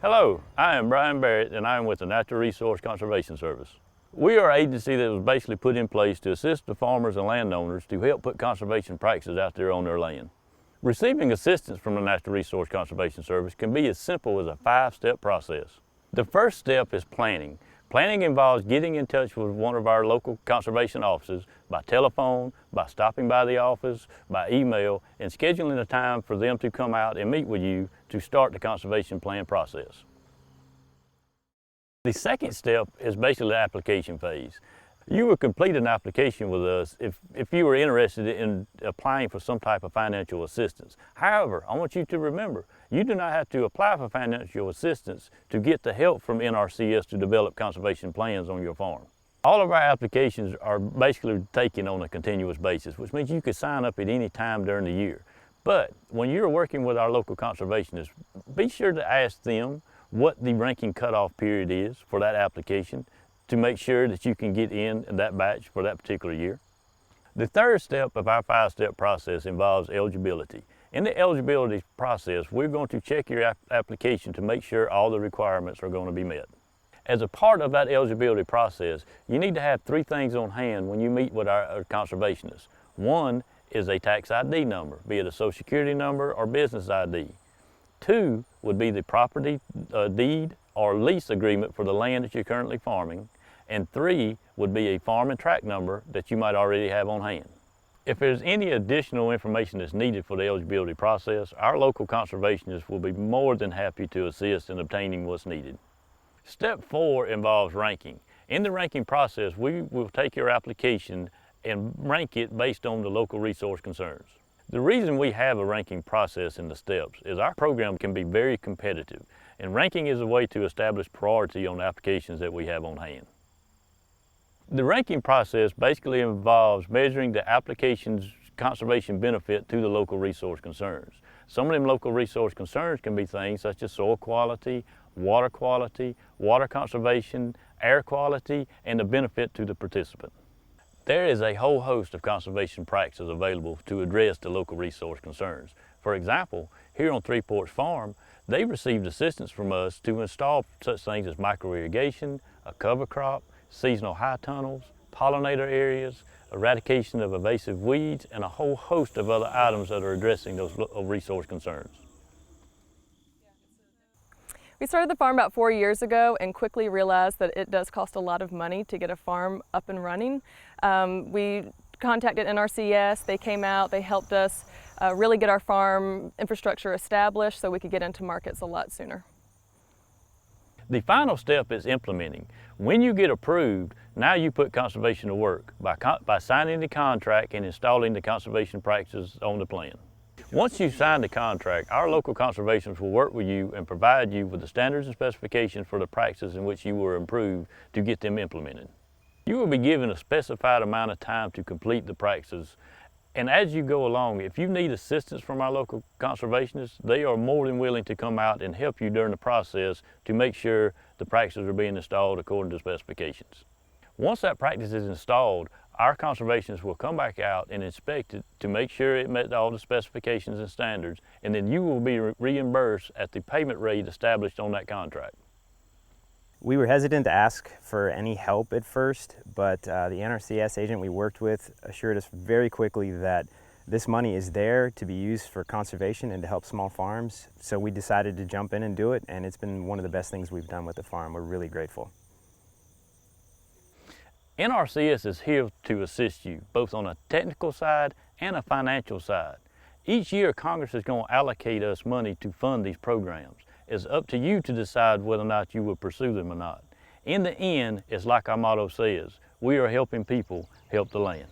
Hello, I am Brian Barrett and I am with the Natural Resource Conservation Service. We are an agency that was basically put in place to assist the farmers and landowners to help put conservation practices out there on their land. Receiving assistance from the Natural Resource Conservation Service can be as simple as a 5-step process. The first step is planning. Planning involves getting in touch with one of our local conservation offices by telephone, by stopping by the office, by email, and scheduling a time for them to come out and meet with you to start the conservation plan process. The second step is basically the application phase. You will complete an application with us if you were interested in applying for some type of financial assistance. However, I want you to remember, you do not have to apply for financial assistance to get the help from NRCS to develop conservation plans on your farm. All of our applications are basically taken on a continuous basis, which means you could sign up at any time during the year. But when you're working with our local conservationists, be sure to ask them what the ranking cutoff period is for that application to make sure that you can get in that batch for that particular year. The third step of our 5-step process involves eligibility. In the eligibility process, we're going to check your application to make sure all the requirements are going to be met. As a part of that eligibility process, you need to have 3 things on hand when you meet with our conservationists. One is a tax ID number, be it a Social Security number or business ID. 2 would be the property deed or lease agreement for the land that you're currently farming. And 3 would be a farm and tract number that you might already have on hand. If there's any additional information that's needed for the eligibility process, our local conservationists will be more than happy to assist in obtaining what's needed. Step 4 involves ranking. In the ranking process, we will take your application and rank it based on the local resource concerns. The reason we have a ranking process in the steps is our program can be very competitive, and ranking is a way to establish priority on applications that we have on hand. The ranking process basically involves measuring the application's conservation benefit to the local resource concerns. Some of them local resource concerns can be things such as soil quality, water conservation, air quality, and the benefit to the participant. There is a whole host of conservation practices available to address the local resource concerns. For example, here on Three Porch Farm, they received assistance from us to install such things as micro-irrigation, a cover crop, seasonal high tunnels, pollinator areas, eradication of invasive weeds, and a whole host of other items that are addressing those resource concerns. We started the farm about 4 years ago and quickly realized that it does cost a lot of money to get a farm up and running. We contacted NRCS, they came out, they helped us really get our farm infrastructure established so we could get into markets a lot sooner. The final step is implementing. When you get approved, now you put conservation to work by signing the contract and installing the conservation practices on the plan. Once you sign the contract, our local conservationists will work with you and provide you with the standards and specifications for the practices in which you were approved to get them implemented. You will be given a specified amount of time to complete the practices, and as you go along, if you need assistance from our local conservationists, they are more than willing to come out and help you during the process to make sure the practices are being installed according to specifications. Once that practice is installed, our conservationists will come back out and inspect it to make sure it met all the specifications and standards, and then you will be reimbursed at the payment rate established on that contract. We were hesitant to ask for any help at first, but the NRCS agent we worked with assured us very quickly that this money is there to be used for conservation and to help small farms. So we decided to jump in and do it, and it's been one of the best things we've done with the farm. We're really grateful. NRCS is here to assist you both on a technical side and a financial side. Each year, Congress is going to allocate us money to fund these programs. It's up to you to decide whether or not you will pursue them or not. In the end, it's like our motto says, we are helping people help the land.